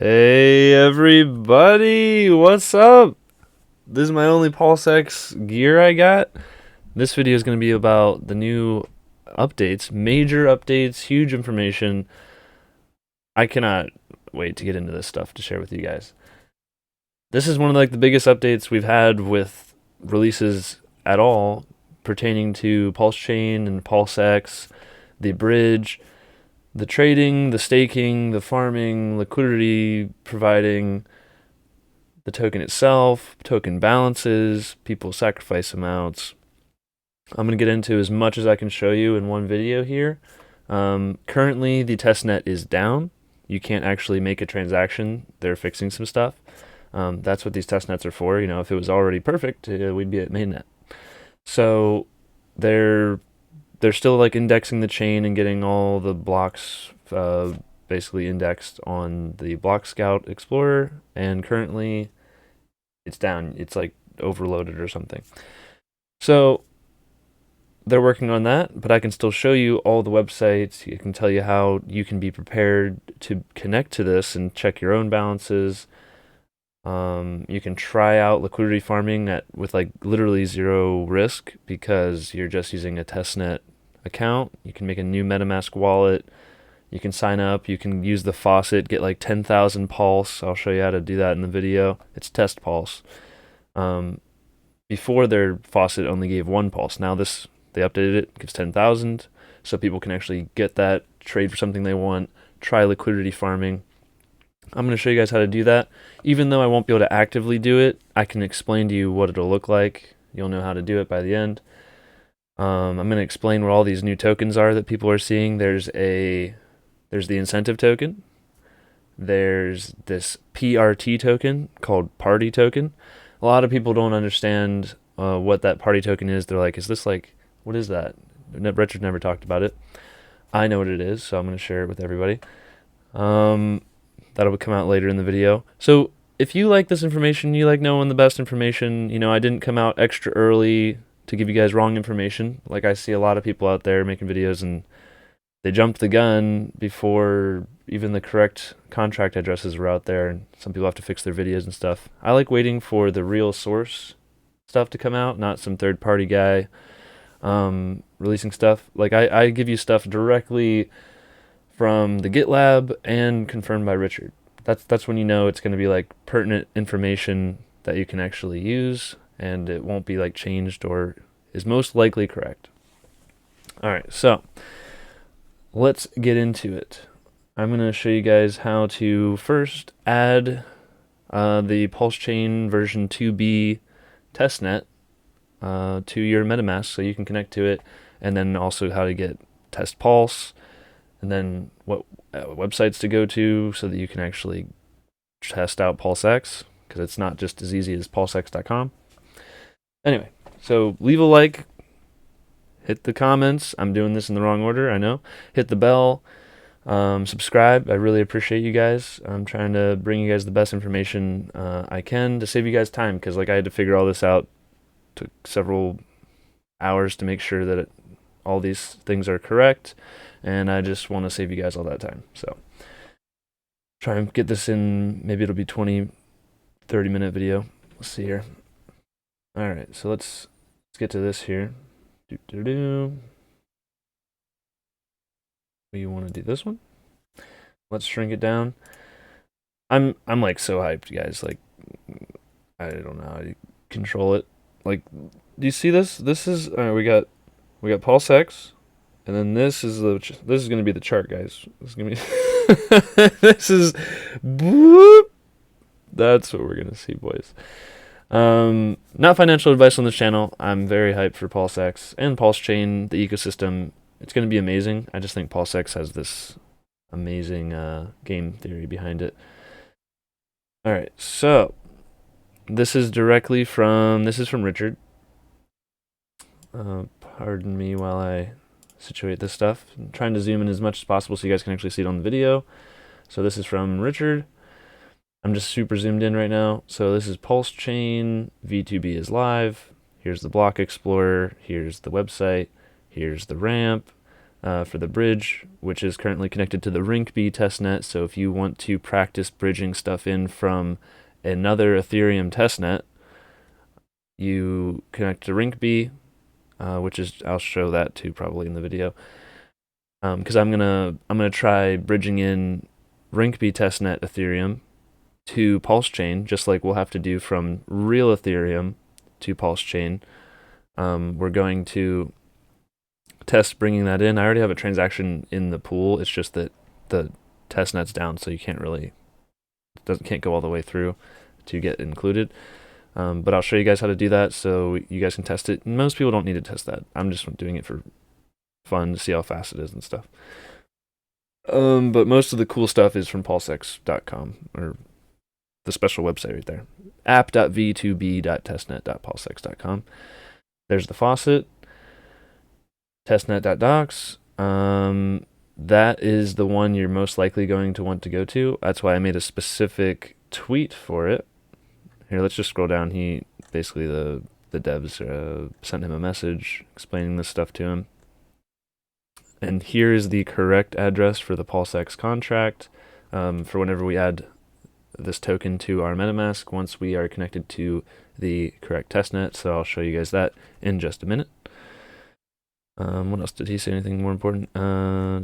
Hey everybody, what's up? This is my only PulseX gear I got. This video is going to be about the new updates, major updates, huge information. I cannot wait to get into this stuff to share with you guys. This is one of the biggest updates we've had with releases at all pertaining to Pulsechain and PulseX, the bridge, the trading, the staking, the farming, liquidity providing, the token itself, token balances, people sacrifice amounts. I'm going to get into as much as I can show you in one video here. Currently, the testnet is down. You can't actually make a transaction. They're fixing some stuff. That's what these testnets are for. You know, if it was already perfect, we'd be at mainnet. So they're still indexing the chain and getting all the blocks basically indexed on the Block Scout Explorer, and currently it's down. It's overloaded or something. So they're working on that, but I can still show you all the websites. I can tell you how you can be prepared to connect to this and check your own balances. You can try out liquidity farming with literally zero risk because you're just using a testnet account. You can make a new MetaMask wallet. You can sign up. You can use the Faucet, get 10,000 Pulse. I'll show you how to do that in the video. It's test Pulse. Before their Faucet only gave 1 Pulse. Now they updated it, gives 10,000, so people can actually get that, trade for something they want, try liquidity farming. I'm going to show you guys how to do that. Even though I won't be able to actively do it, I can explain to you what it'll look like. You'll know how to do it by the end. I'm going to explain what all these new tokens are that people are seeing. There's the incentive token. There's this PRT token called party token. A lot of people don't understand what that party token is. They're like, is this what is that? Richard never talked about it. I know what it is, so I'm going to share it with everybody. That'll come out later in the video. So if you like this information, you like knowing the best information, I didn't come out extra early to give you guys wrong information. I see a lot of people out there making videos and they jumped the gun before even the correct contract addresses were out there, and some people have to fix their videos and stuff. I like waiting for the real source stuff to come out, not some third-party guy releasing stuff. I give you stuff directly from the GitLab and confirmed by Richard. That's when you know it's going to be pertinent information that you can actually use, and it won't be changed or is most likely correct. All right, so let's get into it. I'm going to show you guys how to first add the Pulsechain version 2B testnet to your MetaMask so you can connect to it, and then also how to get test Pulse, and then what websites to go to so that you can actually test out PulseX, because it's not just as easy as pulsex.com. Anyway, so leave a like, hit the comments. I'm doing this in the wrong order, I know. Hit the bell, subscribe. I really appreciate you guys. I'm trying to bring you guys the best information I can to save you guys time, because I had to figure all this out. Took several hours to make sure that all these things are correct, and I just want to save you guys all that time. So try and get this in. Maybe it'll be 20-30 minute video. Let's see here. All right, so let's get to this here. We want to do this one. Let's shrink it down. I'm so hyped, guys. I don't know how to control it. Do you see this? This is all right. We got PulseX, and then this is going to be the chart, guys. This is going to be this is boop. That's what we're going to see, boys. Not financial advice on this channel. I'm very hyped for PulseX and Pulsechain, the ecosystem. It's going to be amazing. I just think PulseX has this amazing game theory behind it. All right, so this is from Richard. Pardon me while I situate this stuff. I'm trying to zoom in as much as possible so you guys can actually see it on the video. So this is from Richard. I'm just super zoomed in right now. So this is Pulsechain, V2B is live. Here's the block explorer. Here's the website. Here's the ramp. for the bridge, which is currently connected to the Rinkeby testnet. So if you want to practice bridging stuff in from another Ethereum testnet, you connect to Rinkeby, which is, I'll show that too probably in the video. Because I'm gonna try bridging in Rinkeby testnet Ethereum to Pulsechain, just like we'll have to do from real Ethereum to Pulsechain. We're going to test bringing that in. I already have a transaction in the pool. It's just that the testnet's down, so you can't go all the way through to get included. But I'll show you guys how to do that so you guys can test it. Most people don't need to test that. I'm just doing it for fun to see how fast it is and stuff. But most of the cool stuff is from PulseX.com, or the special website right there. app.v2b.testnet.pulsex.com. There's the Faucet. Testnet.docs. That is the one you're most likely going to want to go to. That's why I made a specific tweet for it. Here, let's just scroll down. The devs sent him a message explaining this stuff to him. And here is the correct address for the PulseX contract for whenever we add this token to our MetaMask once we are connected to the correct testnet. So I'll show you guys that in just a minute. What else? Did he say anything more important? Yeah.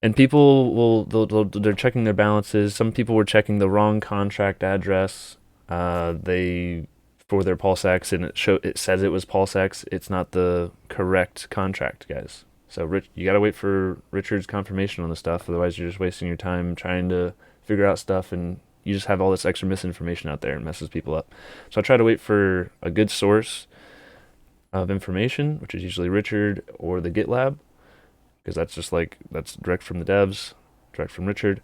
And people they're checking their balances. Some people were checking the wrong contract address. For their PulseX, and it says it was PulseX. It's not the correct contract, guys. So you gotta wait for Richard's confirmation on the stuff. Otherwise, you're just wasting your time trying to figure out stuff, and you just have all this extra misinformation out there and messes people up. So I try to wait for a good source of information, which is usually Richard or the GitLab, because that's direct from the devs, direct from Richard.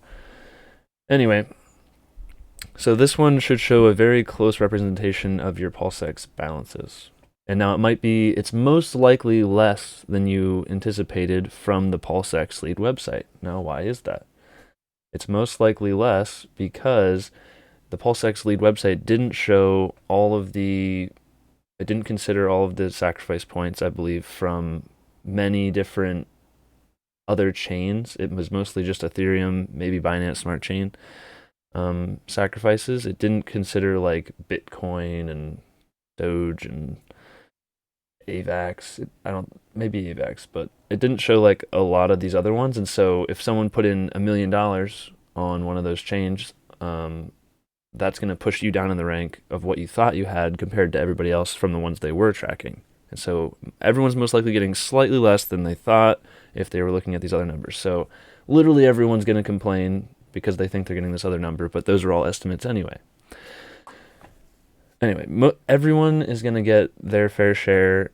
Anyway. So this one should show a very close representation of your PulseX balances. And now it's most likely less than you anticipated from the PulseX lead website. Now, why is that? It's most likely less because the PulseX lead website didn't consider all of the sacrifice points, I believe, from many different other chains. It was mostly just Ethereum, maybe Binance Smart Chain. Sacrifices. It didn't consider like Bitcoin and Doge and AVAX. Maybe AVAX, but it didn't show like a lot of these other ones. And so if someone put in $1 million on one of those chains, that's going to push you down in the rank of what you thought you had compared to everybody else from the ones they were tracking. And so everyone's most likely getting slightly less than they thought if they were looking at these other numbers. So literally everyone's going to complain because they think they're getting this other number, but those are all estimates anyway. Everyone is going to get their fair share.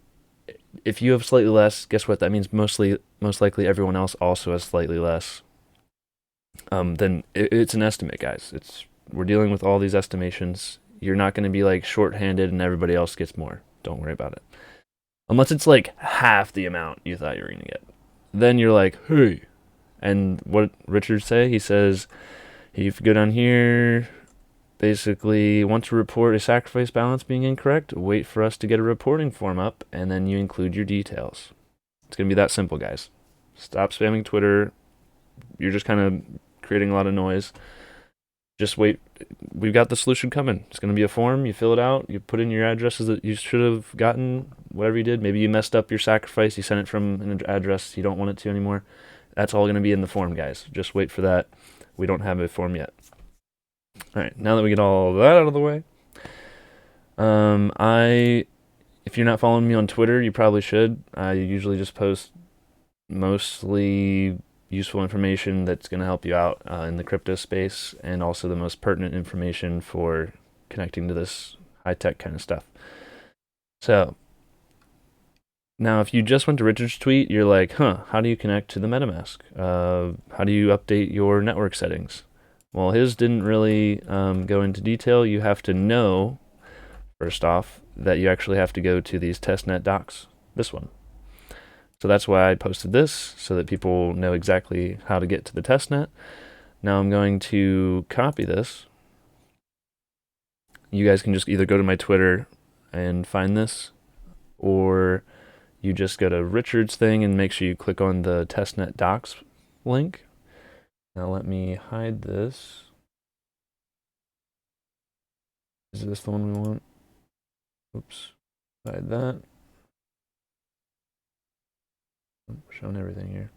If you have slightly less, guess what? That means most likely everyone else also has slightly less. Then it's an estimate, guys. We're dealing with all these estimations. You're not going to be like short-handed and everybody else gets more. Don't worry about it. Unless it's like half the amount you thought you were going to get. Then you're like, hey. And what Richard say? He says, if you go down here, basically, want to report a sacrifice balance being incorrect, wait for us to get a reporting form up, and then you include your details. It's going to be that simple, guys. Stop spamming Twitter. You're just kind of creating a lot of noise. Just wait. We've got the solution coming. It's going to be a form. You fill it out. You put in your addresses that you should have gotten, whatever you did. Maybe you messed up your sacrifice. You sent it from an address you don't want it to anymore. That's all going to be in the form, guys. Just wait for that. We don't have a form yet. All right, now that we get all that out of the way, if you're not following me on Twitter, you probably should. I usually just post mostly useful information that's going to help you out in the crypto space, and also the most pertinent information for connecting to this high-tech kind of stuff. So now, if you just went to Richard's tweet, you're like, how do you connect to the MetaMask? How do you update your network settings? Well, his didn't really go into detail. You have to know, first off, that you actually have to go to these testnet docs, this one. So that's why I posted this, so that people know exactly how to get to the testnet. Now I'm going to copy this. You guys can just either go to my Twitter and find this, or you just go to Richard's thing and make sure you click on the Testnet docs link. Now let me hide this. Is this the one we want? Oops, hide that. I'm showing everything here.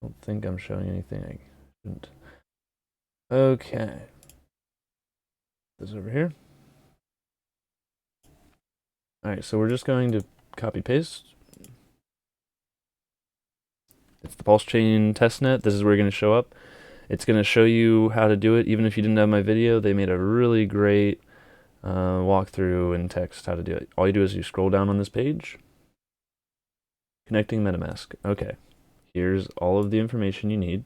I don't think I'm showing anything I shouldn't. Okay. This over here. Alright, so we're just going to copy paste. It's the Pulsechain testnet. This is where you're going to show up. It's going to show you how to do it. Even if you didn't have my video, they made a really great walkthrough and text how to do it. All you do is you scroll down on this page. Connecting MetaMask. Okay. Here's all of the information you need.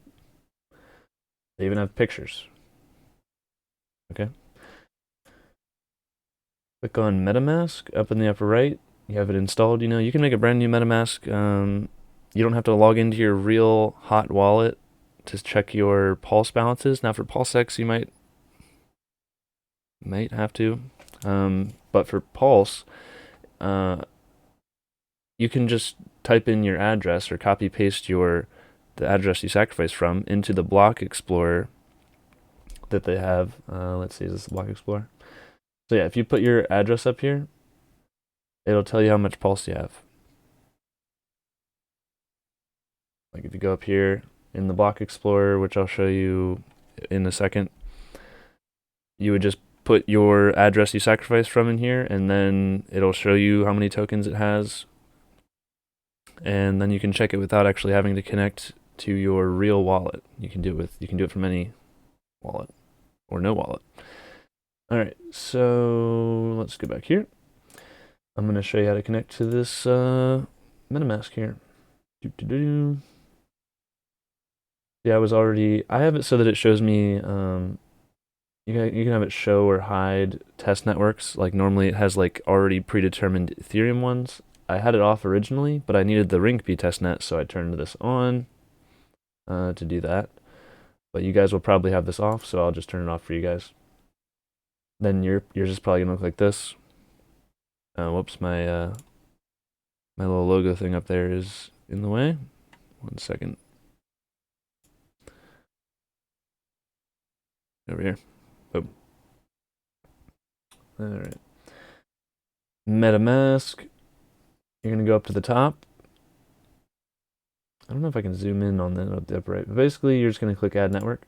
They even have pictures. Okay. Click on MetaMask up in the upper right. You have it installed. You can make a brand new MetaMask. You don't have to log into your real hot wallet to check your Pulse balances. Now for PulseX, you might have to. But for Pulse, you can just type in your address or copy paste the address you sacrificed from into the block explorer that they have. Let's see, is this the block explorer? So yeah, if you put your address up here, it'll tell you how much Pulse you have. Like if you go up here in the block explorer, which I'll show you in a second, you would just put your address you sacrificed from in here, and then it'll show you how many tokens it has. And then you can check it without actually having to connect to your real wallet. You can do it from any wallet or no wallet. All right, so let's go back here. I'm going to show you how to connect to this MetaMask here. Yeah, I have it so that it shows me, you can have it show or hide test networks. Like normally it has like already predetermined Ethereum ones. I had it off originally, but I needed the Ringp testnet, so I turned this on to do that. But you guys will probably have this off, so I'll just turn it off for you guys. Then yours is probably gonna look like this. Whoops, my little logo thing up there is in the way. 1 second. Over here. Boom. All right. MetaMask. You're gonna go up to the top. I don't know if I can zoom in on that up the upper right, but basically you're just gonna click Add Network.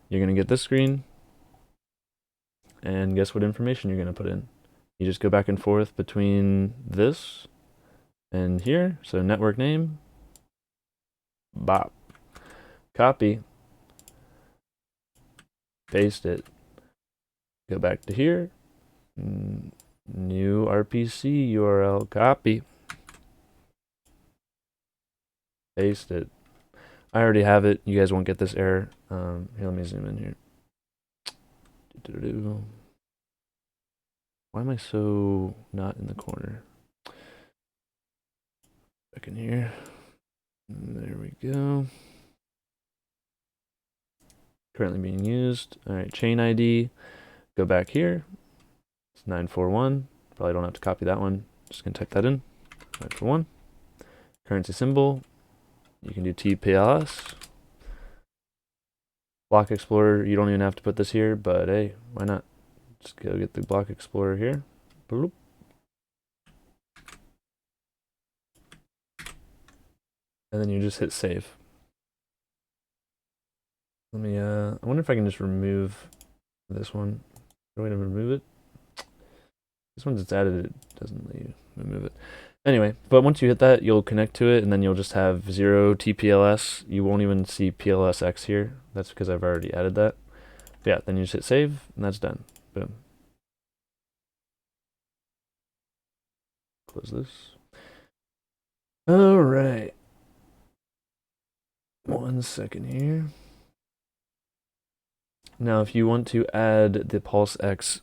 You're gonna get this screen, and guess what information you're gonna put in? You just go back and forth between this and here. So network name, bop, copy, paste it, go back to here, new RPC URL, copy, paste it. I already have it. You guys won't get this error. Here, let me zoom in here. Why am I so not in the corner? Back in here. There we go. Currently being used. All right, chain ID. Go back here. It's 941. Probably don't have to copy that one. Just gonna type that in. 941. Currency symbol. You can do TPLS. Block Explorer, you don't even have to put this here, but hey, why not? Just go get the Block Explorer here. Bloop. And then you just hit save. Let me, I wonder if I can just remove this one. Is there a way to remove it? This one's it's added, it doesn't let you remove it. Anyway, but once you hit that, you'll connect to it, and then you'll just have 0 TPLS. You won't even see PLSX here. That's because I've already added that. But yeah, then you just hit save, and that's done. Boom. Close this. All right. 1 second here. Now, if you want to add the PulseX,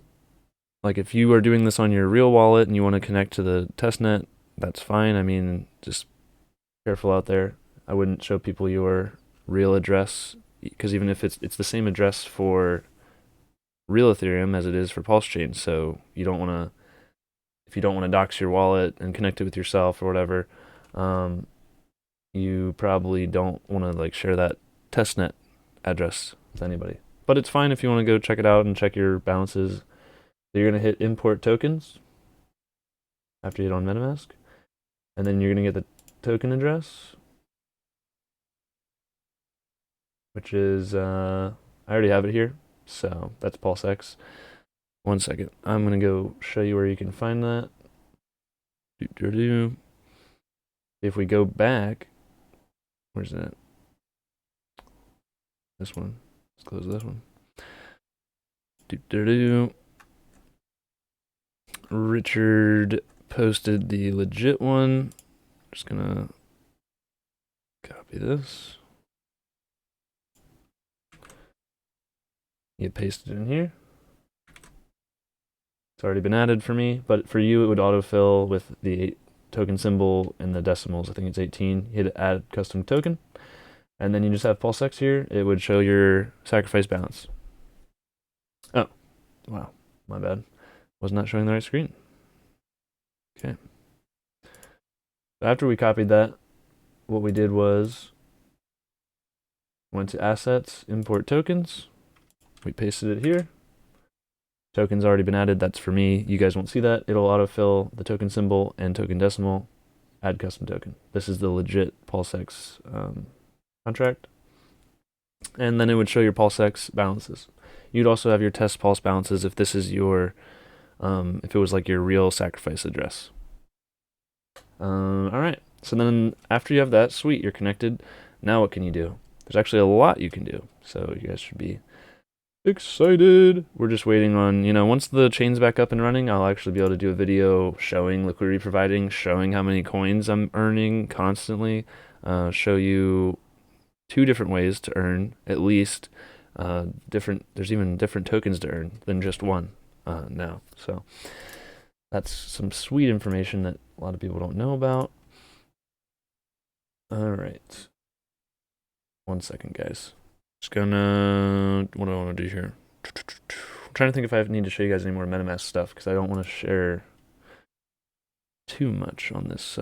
like if you are doing this on your real wallet and you want to connect to the testnet, that's fine. I mean, just careful out there. I wouldn't show people your real address, because even if it's the same address for real Ethereum as it is for Pulsechain, so you don't want to, if you don't want to dox your wallet and connect it with yourself or whatever, you probably don't want to like share that testnet address with anybody. But it's fine if you want to go check it out and check your balances. So you're going to hit import tokens after you hit on MetaMask, and then you're going to get the token address, which is, I already have it here, so that's PulseX. One second, I'm going to go show you where you can find that. If we go back, where's that? This one. Let's close this one. Richard posted the legit one. Just gonna copy this. You paste it in here. It's already been added for me, but for you it would autofill with the token symbol and the decimals. I think it's 18. You hit add custom token, and then you just have PulseX here. It would show your sacrifice balance. Oh, wow, my bad. Was not showing the right screen. Okay. After we copied that, what we did was went to assets, import tokens. We pasted it here. Token's already been added. That's for me. You guys won't see that. It'll autofill the token symbol and token decimal. Add custom token. This is the legit PulseX contract. And then it would show your PulseX balances. You'd also have your test pulse balances if this is your, if it was like your real sacrifice address. All right. So then after you have that, sweet, you're connected. Now what can you do? There's actually a lot you can do. So you guys should be excited. We're just waiting on, once the chain's back up and running, I'll actually be able to do a video showing liquidity providing, showing how many coins I'm earning constantly, show you 2 different ways to earn at least there's even different tokens to earn than just one now. So that's some sweet information that a lot of people don't know about. All right. One second, guys. Just gonna, what do I want to do here? I'm trying to think if I need to show you guys any more MetaMask stuff, because I don't want to share too much on this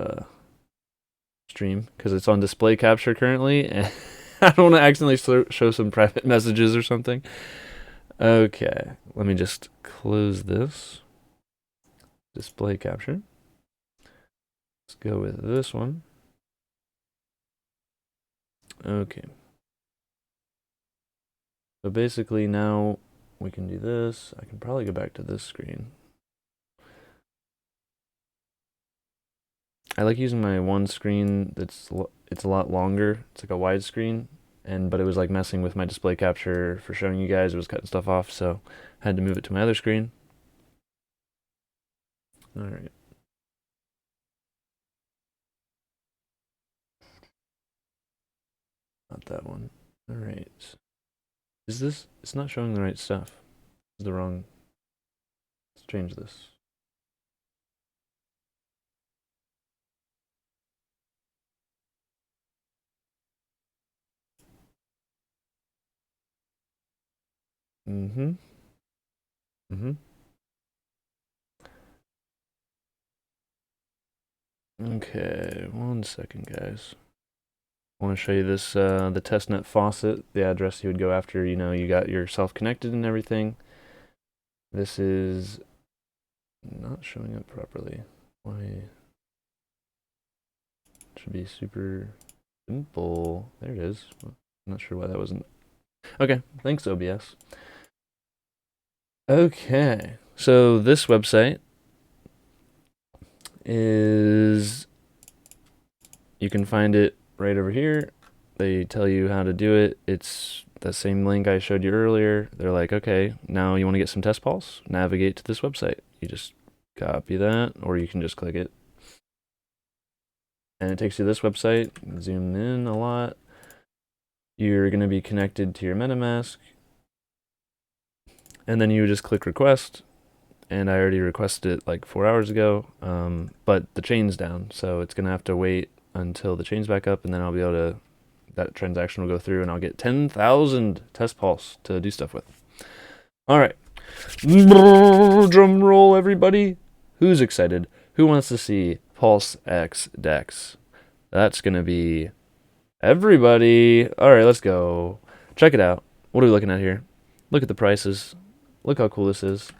stream, because it's on display capture currently, and I don't want to accidentally show some private messages or something. Okay, let me just close this. Display capture. Let's go with this one. Okay. So basically now we can do this. I can probably go back to this screen. I like using my one screen it's a lot longer. It's like a wide screen, but it was like messing with my display capture for showing you guys. It was cutting stuff off, so I had to move it to my other screen. All right. Not that one. All right. Is this? It's not showing the right stuff. It's the wrong. Let's change this. Okay, one second, guys. I want to show you this, the testnet faucet, the address you would go after, you got yourself connected and everything. This is not showing up properly. Why? It should be super simple. There it is. I'm not sure why that wasn't. Okay, thanks, OBS. Okay, so this website is, you can find it right over here. They tell you how to do it. It's the same link I showed you earlier. They're like, okay, now you want to get some test pulse? Navigate to this website. You just copy that, or you can just click it. And it takes you to this website. Zoom in a lot. You're going to be connected to your MetaMask. And then you just click request. And I already requested it like 4 hours ago. But the chain's down, so it's going to have to wait until the chain's back up, and then I'll be able to, that transaction will go through, and I'll get 10,000 test pulse to do stuff with. All right. Drum roll, everybody. Who's excited? Who wants to see PulseX DEX? That's going to be everybody. All right, let's go. Check it out. What are we looking at here? Look at the prices. Look how cool this is.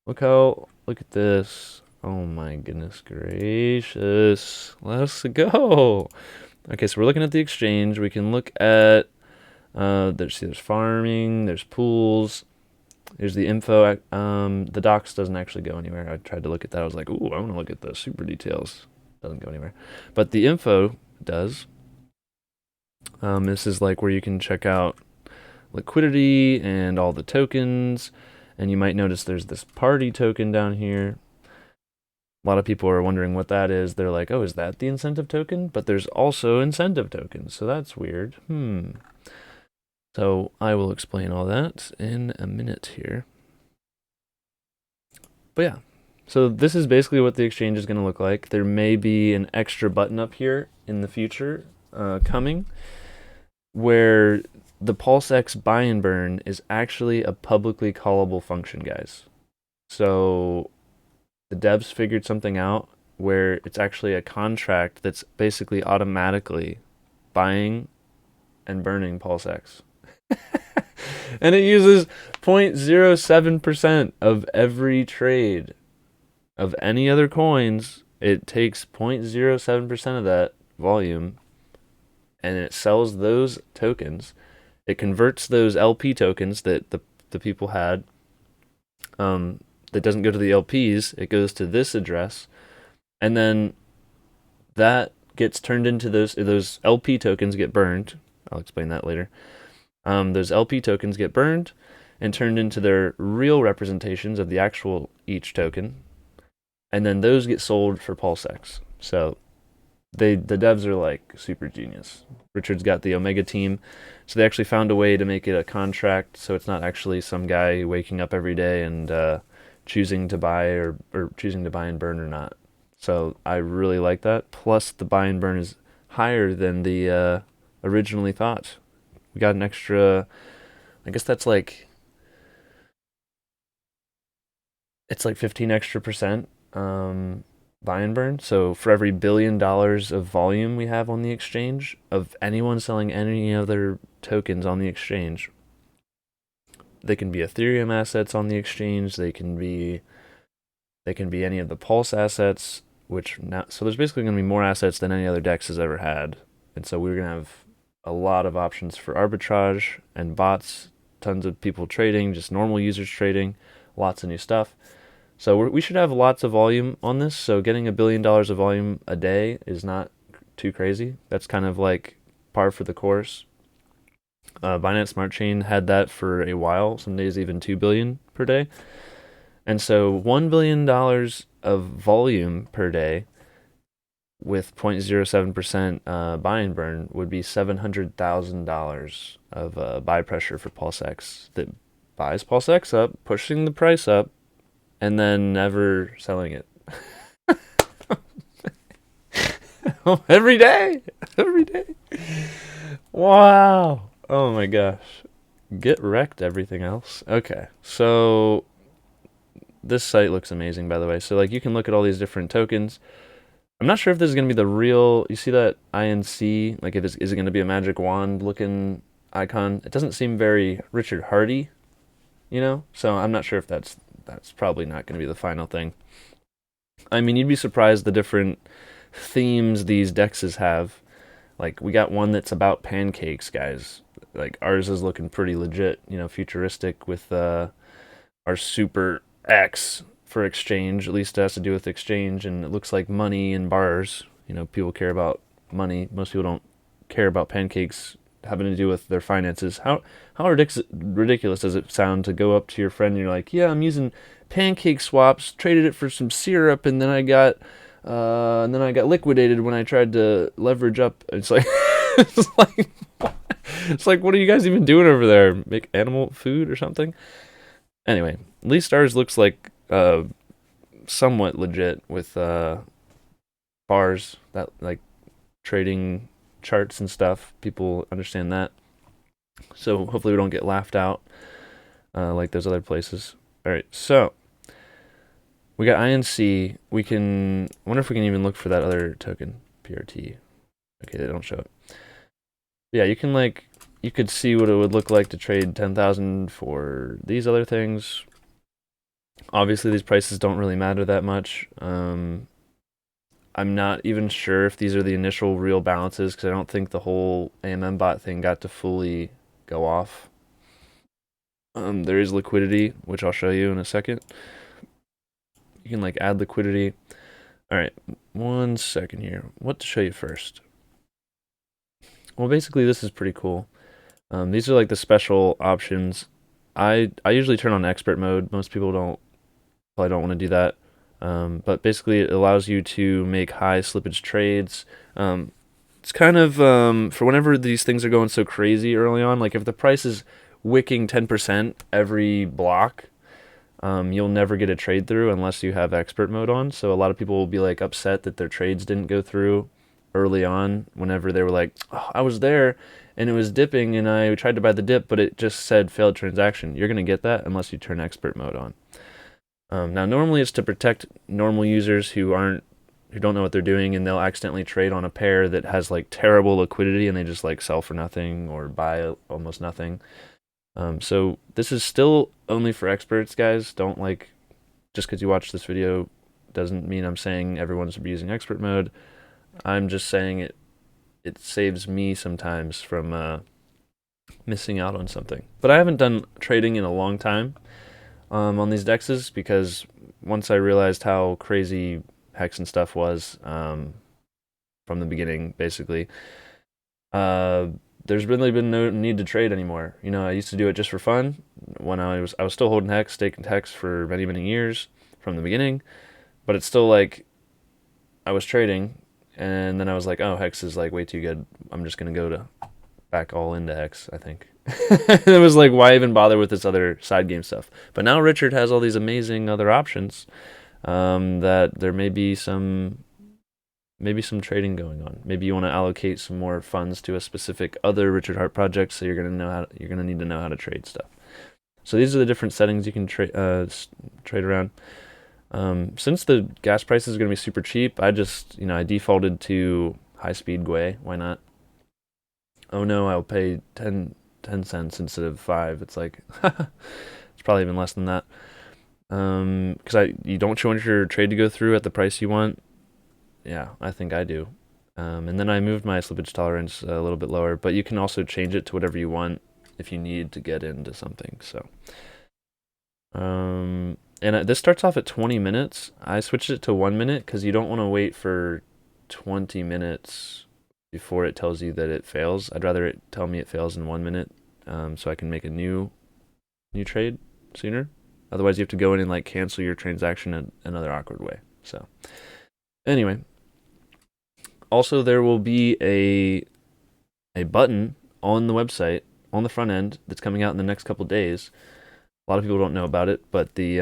Look at this. Oh my goodness gracious. Let's go. Okay, so we're looking at the exchange. We can look at, there's farming, there's pools, there's the info. The docs doesn't actually go anywhere. I tried to look at that. I was like, ooh, I want to look at the super details. Doesn't go anywhere. But the info does. This is like where you can check out liquidity and all the tokens. And you might notice there's this party token down here. A lot of people are wondering what that is. They're like, oh, is that the incentive token? But there's also incentive tokens, so that's weird. So I will explain all that in a minute here. But yeah, so this is basically what the exchange is going to look like. There may be an extra button up here in the future coming where the PulseX buy and burn is actually a publicly callable function, guys. So the devs figured something out where it's actually a contract that's basically automatically buying and burning PulseX. And it uses 0.07% of every trade of any other coins. It takes 0.07% of that volume and it sells those tokens. It converts those LP tokens that the people had. That doesn't go to the LPs, it goes to this address, and then that gets turned into those LP tokens get burned. I'll explain that later. Those LP tokens get burned and turned into their real representations of the actual each token, and then those get sold for PulseX. So the devs are like super genius. Richard's got the Omega team, so they actually found a way to make it a contract, so it's not actually some guy waking up every day and choosing to buy or choosing to buy and burn or not. So I really like that. Plus the buy and burn is higher than the originally thought. We got an extra, I guess that's like, it's like 15 extra percent buy and burn. So for every $1 billion of volume we have on the exchange of anyone selling any other tokens on the exchange, they can be Ethereum assets on the exchange. They can be any of the Pulse assets, so there's basically going to be more assets than any other DEX has ever had. And so we're going to have a lot of options for arbitrage and bots, tons of people trading, just normal users trading, lots of new stuff. So we should have lots of volume on this. So getting $1 billion of volume a day is not too crazy. That's kind of like par for the course. Binance Smart Chain had that for a while, some days even 2 billion per day. And so $1 billion of volume per day with 0.07% buy and burn would be $700,000 of buy pressure for PulseX that buys PulseX up, pushing the price up, and then never selling it. Every day. Wow. Oh my gosh. Get wrecked, everything else. Okay, so this site looks amazing, by the way. So like you can look at all these different tokens. I'm not sure if this is going to be the real, you see that INC, like is it going to be a magic wand looking icon? It doesn't seem very Richard Hardy, So I'm not sure if that's probably not going to be the final thing. I mean, you'd be surprised the different themes these dexes have. Like we got one that's about pancakes, guys. Like ours is looking pretty legit, futuristic with our Super X for exchange. At least it has to do with exchange, and it looks like money and bars. People care about money. Most people don't care about pancakes having to do with their finances. How ridiculous does it sound to go up to your friend and you're like, yeah, I'm using pancake swaps, traded it for some syrup, and then I got liquidated when I tried to leverage up. It's like it's like what are you guys even doing over there? Make animal food or something? Anyway, at least ours looks like somewhat legit with bars that like trading charts and stuff. People understand that. So hopefully we don't get laughed out like those other places. All right, so We got INC. We can wonder if we can even look for that other token, PRT. Okay, they don't show it. Yeah, you can you could see what it would look like to trade 10,000 for these other things. Obviously, these prices don't really matter that much. I'm not even sure if these are the initial real balances because I don't think the whole AMM bot thing got to fully go off. There is liquidity, which I'll show you in a second. You can add liquidity. All right, 1 second here. What to show you first? Well, basically, this is pretty cool. These are the special options. I usually turn on expert mode. Most people probably don't want to do that. But basically, it allows you to make high slippage trades. It's kind of for whenever these things are going so crazy early on. Like if the price is wicking 10% every block, you'll never get a trade through unless you have expert mode on. So a lot of people will be upset that their trades didn't go through early on whenever they were oh, I was there and it was dipping and I tried to buy the dip, but it just said failed transaction. You're going to get that unless you turn expert mode on. Now, normally it's to protect normal users who don't know what they're doing and they'll accidentally trade on a pair that has terrible liquidity and they just sell for nothing or buy almost nothing. So this is still only for experts, guys. Don't just because you watch this video doesn't mean I'm saying everyone's abusing expert mode. I'm just saying it saves me sometimes from missing out on something. But I haven't done trading in a long time on these dexes because once I realized how crazy Hex and stuff was from the beginning, basically, there's really been no need to trade anymore. I used to do it just for fun when I was still holding Hex, staking Hex for many, many years from the beginning, but it's still I was trading and then I was oh, Hex is way too good. I'm just going to go back all into Hex, I think. It was why even bother with this other side game stuff? But now Richard has all these amazing other options that there may be some trading going on. Maybe you want to allocate some more funds to a specific other Richard Hart project, so you're going to need to know how to trade stuff. So these are the different settings you can trade around. Since the gas price is going to be super cheap, I just I defaulted to high speed Gwei. Why not? Oh no, I'll pay 10 cents instead of 5. It's it's probably even less than that. Because you don't want your trade to go through at the price you want. Yeah, I think I do. And then I moved my slippage tolerance a little bit lower, but you can also change it to whatever you want if you need to get into something. So, and this starts off at 20 minutes. I switched it to 1 minute because you don't want to wait for 20 minutes before it tells you that it fails. I'd rather it tell me it fails in 1 minute, so I can make a new trade sooner. Otherwise, you have to go in and cancel your transaction in another awkward way. So, anyway, also there will be a button on the website on the front end that's coming out in the next couple days. A lot of people don't know about it, but the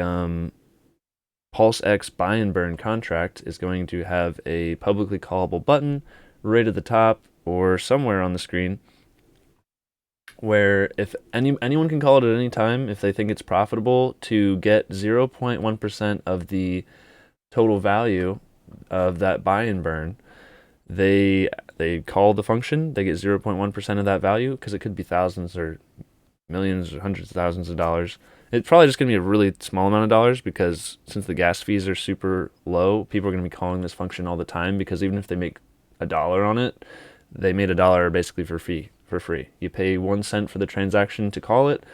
PulseX buy and burn contract is going to have a publicly callable button right at the top or somewhere on the screen where if anyone can call it at any time if they think it's profitable to get 0.1% of the total value of that buy and burn. They call the function, they get 0.1% of that value because it could be thousands or millions or hundreds of thousands of dollars. It's probably just going to be a really small amount of dollars because since the gas fees are super low, people are going to be calling this function all the time because even if they make $1 on it, they made $1 basically for free. You pay 1 cent for the transaction to call it,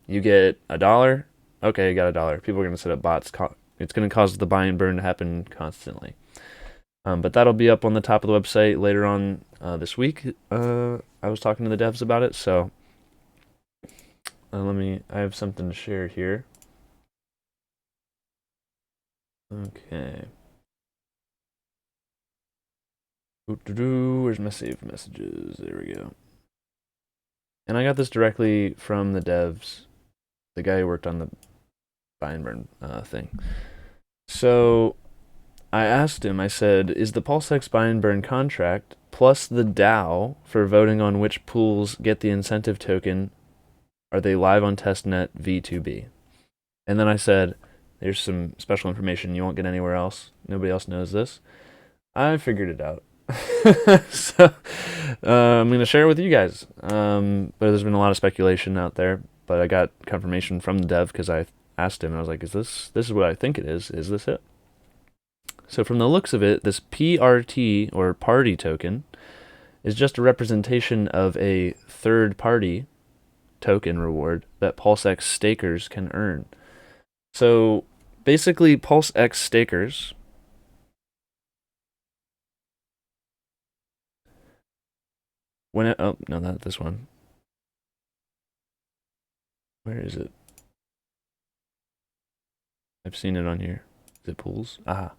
you get $1. Okay, you got $1. People are going to set up bots. It's going to cause the buy and burn to happen constantly. But that'll be up on the top of the website later on this week. I was talking to the devs about it, so I have something to share here. Okay. Where's my saved messages? There we go. And I got this directly from the devs, the guy who worked on the buy and burn thing. So I asked him, I said, is the PulseX buy and burn contract plus the DAO for voting on which pools get the incentive token, are they live on Testnet V2B? And then I said, There's some special information you won't get anywhere else. Nobody else knows this. I figured it out. So I'm going to share it with you guys. But there's been a lot of speculation out there. But I got confirmation from the dev because I asked him. And I was like, "Is this is what I think it is? Is this it?" So from the looks of it, this PRT or party token is just a representation of a third-party token reward that PulseX stakers can earn. So basically, PulseX stakers oh no, not this one. Where is it? I've seen it on here. Is it pools? Aha.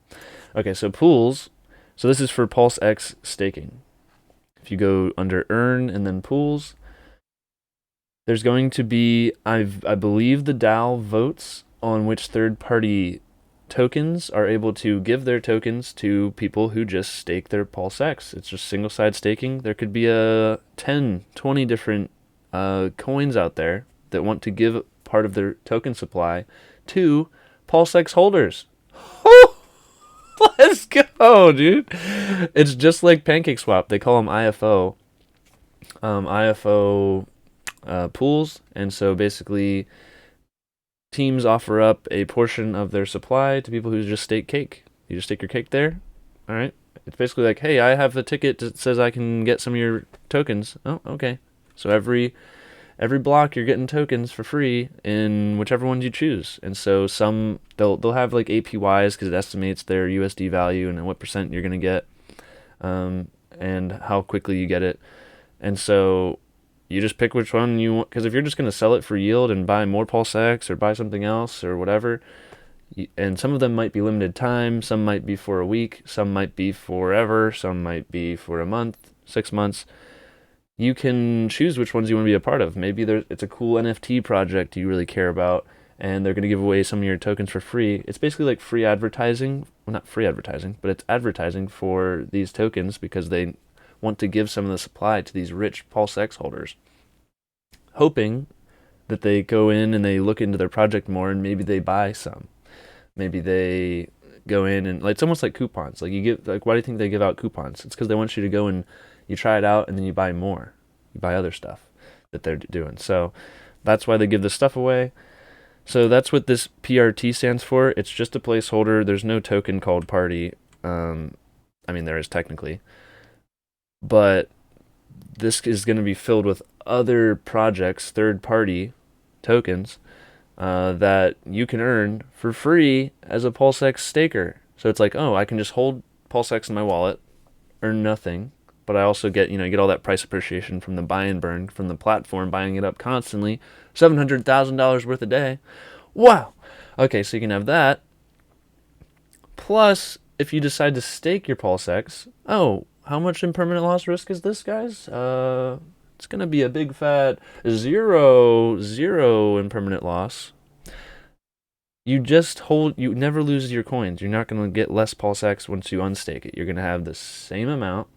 Okay, so pools. So this is for PulseX staking. If you go under earn and then pools, there's going to be, I believe the DAO votes on which third-party tokens are able to give their tokens to people who just stake their PulseX. It's just single-side staking. There could be 10, 20 different coins out there that want to give part of their token supply to PulseX holders. Let's go, dude. It's just like PancakeSwap. They call them IFO. IFO pools. And so basically, teams offer up a portion of their supply to people who just stake cake. You just stake your cake there. All right. It's basically like, hey, I have the ticket that says I can get some of your tokens. Oh, okay. So every block you're getting tokens for free in whichever ones you choose. And so some they'll have like APYs because it estimates their USD value and what percent you're gonna get, and how quickly you get it. And so you just pick which one you want, because if you're just gonna sell it for yield and buy more PulseX or buy something else or whatever, and some of them might be limited time, some might be for a week, some might be forever, some might be for a month, 6 months. You can choose which ones you want to be a part of. Maybe it's a cool NFT project you really care about, and they're going to give away some of your tokens for free. It's basically like free advertising. Well, not free advertising, but it's advertising for these tokens because they want to give some of the supply to these rich PulseX holders, hoping that they go in and they look into their project more and maybe they buy some. Maybe they go in and, like, it's almost like coupons. Like, why do you think they give out coupons? It's because they want you to go and you try it out and then you buy more. You buy other stuff that they're doing. So that's why they give this stuff away. So that's what this PRT stands for. It's just a placeholder. There's no token called party. I mean, there is technically. But this is going to be filled with other projects, third-party tokens, that you can earn for free as a PulseX staker. So it's like, oh, I can just hold PulseX in my wallet, earn nothing, but I also get, you get all that price appreciation from the buy and burn from the platform, buying it up constantly, $700,000 worth a day. Wow. Okay, so you can have that. Plus, if you decide to stake your PulseX, oh, how much impermanent loss risk is this, guys? It's going to be a big fat zero impermanent loss. You never lose your coins. You're not going to get less PulseX once you unstake it. You're going to have the same amount,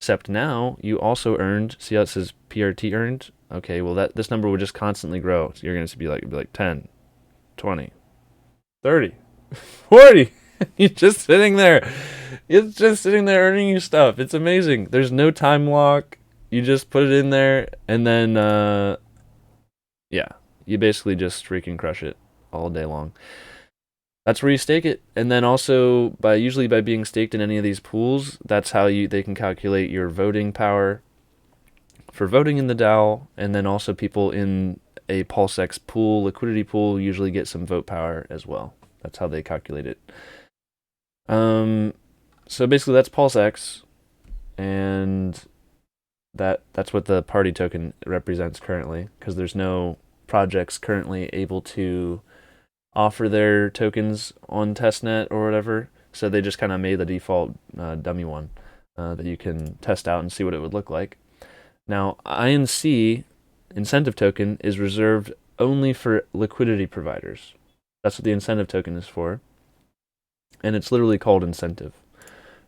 except now you also earned, see how it says PRT earned? Okay, well this number would just constantly grow. So you're going to be like 10, 20, 30, 40. You're just sitting there. It's just sitting there earning you stuff. It's amazing. There's no time lock. You just put it in there, and then, yeah, you basically just freaking crush it all day long. That's where you stake it. And then also, usually by being staked in any of these pools, that's how they can calculate your voting power for voting in the DAO, and then also people in a PulseX pool, liquidity pool, usually get some vote power as well. That's how they calculate it. So basically that's PulseX, and that's what the party token represents currently, because there's no projects currently able to offer their tokens on Testnet or whatever, so they just kind of made the default dummy one that you can test out and see what it would look like. Now, INC, incentive token, is reserved only for liquidity providers. That's what the incentive token is for, and it's literally called incentive.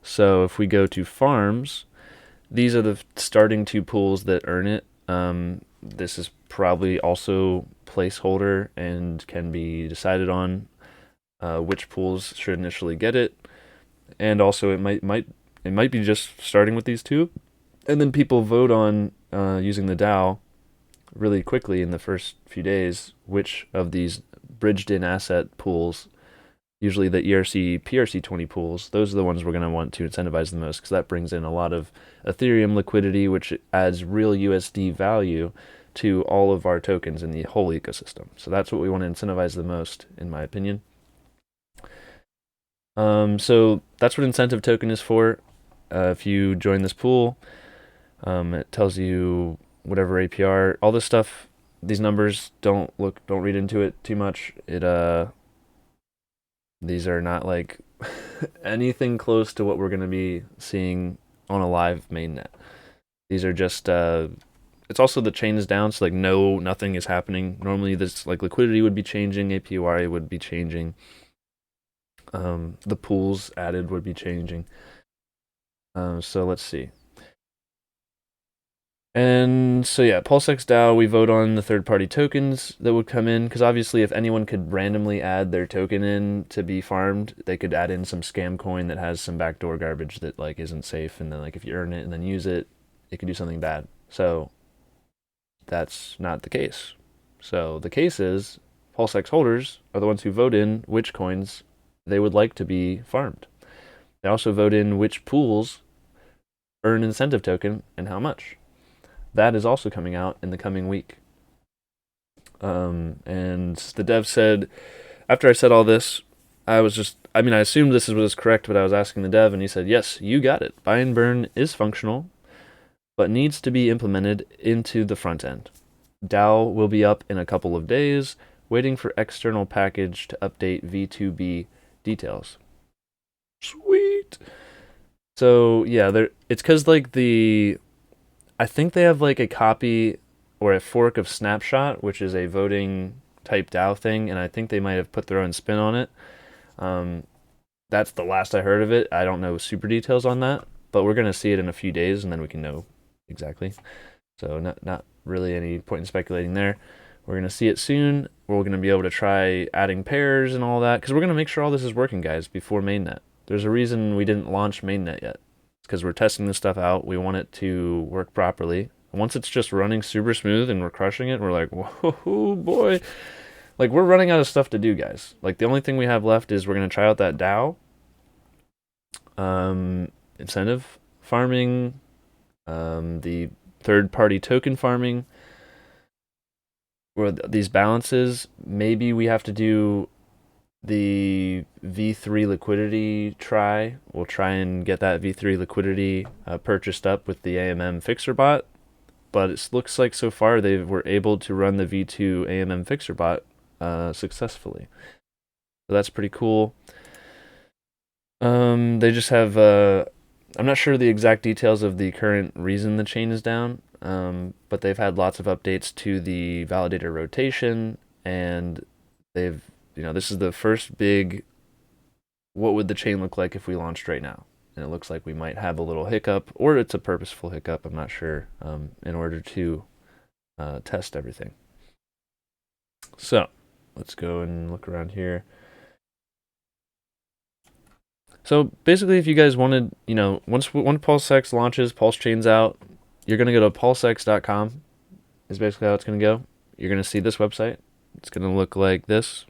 So if we go to farms, these are the starting two pools that earn it. This is probably also placeholder and can be decided on which pools should initially get it, and also it might be just starting with these two, and then people vote on using the DAO really quickly in the first few days which of these bridged in asset pools, usually the ERC PRC20 pools, those are the ones we're going to want to incentivize the most, because that brings in a lot of Ethereum liquidity, which adds real USD value to all of our tokens in the whole ecosystem. So that's what we want to incentivize the most, in my opinion. So that's what incentive token is for. If you join this pool, it tells you whatever APR, all this stuff. These numbers, don't read into it too much. These are not like anything close to what we're going to be seeing on a live mainnet. These are just it's also the chain is down, so like nothing is happening. Normally this like liquidity would be changing, APY would be changing, the pools added would be changing. So let's see. And so yeah, PulseX DAO, we vote on the third-party tokens that would come in, because obviously if anyone could randomly add their token in to be farmed, they could add in some scam coin that has some backdoor garbage that like isn't safe, and then like if you earn it and then use it, it could do something bad. So that's not the case. So the case is PulseX holders are the ones who vote in which coins they would like to be farmed. They also vote in which pools earn incentive token and how much. That is also coming out in the coming week. And the dev said, after I said all this, I assumed this was correct, but I was asking the dev, and he said, yes, you got it. Buy and burn is functional, but needs to be implemented into the front end. DAO will be up in a couple of days, waiting for external package to update V2B details. Sweet. So yeah, it's because like I think they have like a copy or a fork of Snapshot, which is a voting type DAO thing, and I think they might have put their own spin on it. That's the last I heard of it. I don't know super details on that, but we're gonna see it in a few days, and then we can know exactly. So not really any point in speculating there. We're gonna see it soon. We're gonna be able to try adding pairs and all that, because we're gonna make sure all this is working, guys, before mainnet. There's a reason we didn't launch mainnet yet. It's because we're testing this stuff out. We want it to work properly. Once it's just running super smooth and we're crushing it, we're like, whoa, boy. Like, we're running out of stuff to do, guys. Like, the only thing we have left is we're going to try out that DAO, incentive farming, the third-party token farming, where these balances. Maybe we have to do the V3 liquidity try. We'll try and get that V3 liquidity purchased up with the AMM fixer bot, but it looks like so far they were able to run the V2 AMM fixer bot successfully. So that's pretty cool. They just have I'm not sure the exact details of the current reason the chain is down, but they've had lots of updates to the validator rotation, and this is the first big, what would the chain look like if we launched right now? And it looks like we might have a little hiccup, or it's a purposeful hiccup, I'm not sure, in order to test everything. So let's go and look around here. So basically, if you guys wanted, once PulseX launches, Pulsechain's out, you're going to go to pulsex.com is basically how it's going to go. You're going to see this website. It's going to look like this.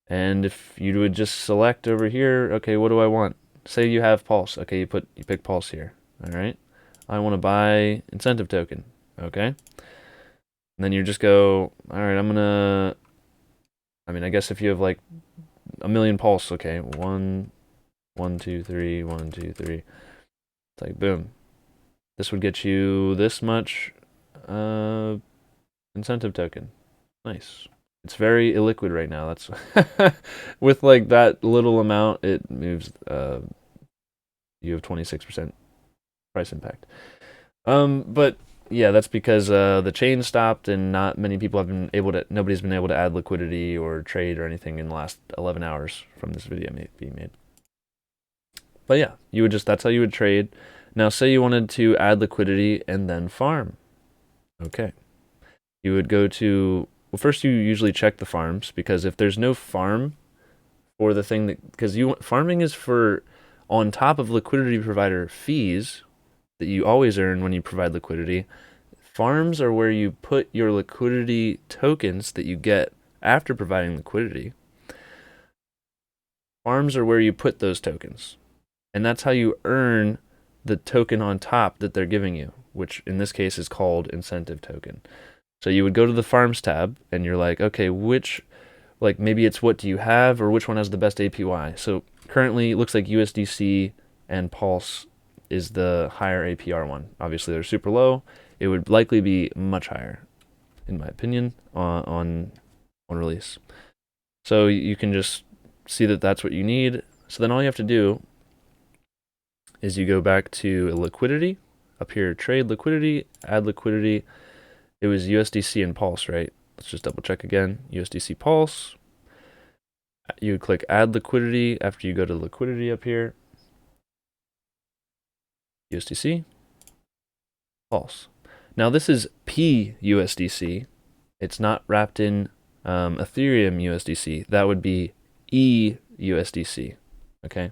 And if you would just select over here, okay, what do I want? Say you have Pulse. Okay, you pick Pulse here. All right. I want to buy incentive token. Okay. And then you just go, all right, I guess if you have like a million Pulse, okay, 1, 2, 3, 1, 2, 3. It's like, boom. This would get you this much incentive token. Nice. It's very illiquid right now. That's with like that little amount, it moves. You have 26% price impact. But yeah, that's because the chain stopped, and not many people have been able to. Nobody's been able to add liquidity or trade or anything in the last 11 hours from this video being made. But yeah, that's how you would trade. Now, say you wanted to add liquidity and then farm. Okay, you would go to. Well, first you usually check the farms, because if there's no farm, for the thing that, because farming is for on top of liquidity provider fees that you always earn when you provide liquidity. Farms are where you put your liquidity tokens that you get after providing liquidity. Farms are where you put those tokens. And that's how you earn the token on top that they're giving you, which in this case is called incentive token. So you would go to the farms tab and you're like, okay, like maybe it's what do you have or which one has the best APY. So currently it looks like USDC and Pulse is the higher APR one. Obviously they're super low. It would likely be much higher, in my opinion, on release. So you can just see that that's what you need. So then all you have to do is you go back to liquidity, up here, trade liquidity, add liquidity. It was USDC and Pulse, right? Let's just double check again. USDC Pulse. You would click add liquidity after you go to liquidity up here. USDC, Pulse. Now this is PUSDC. It's not wrapped in Ethereum USDC. That would be EUSDC. Okay.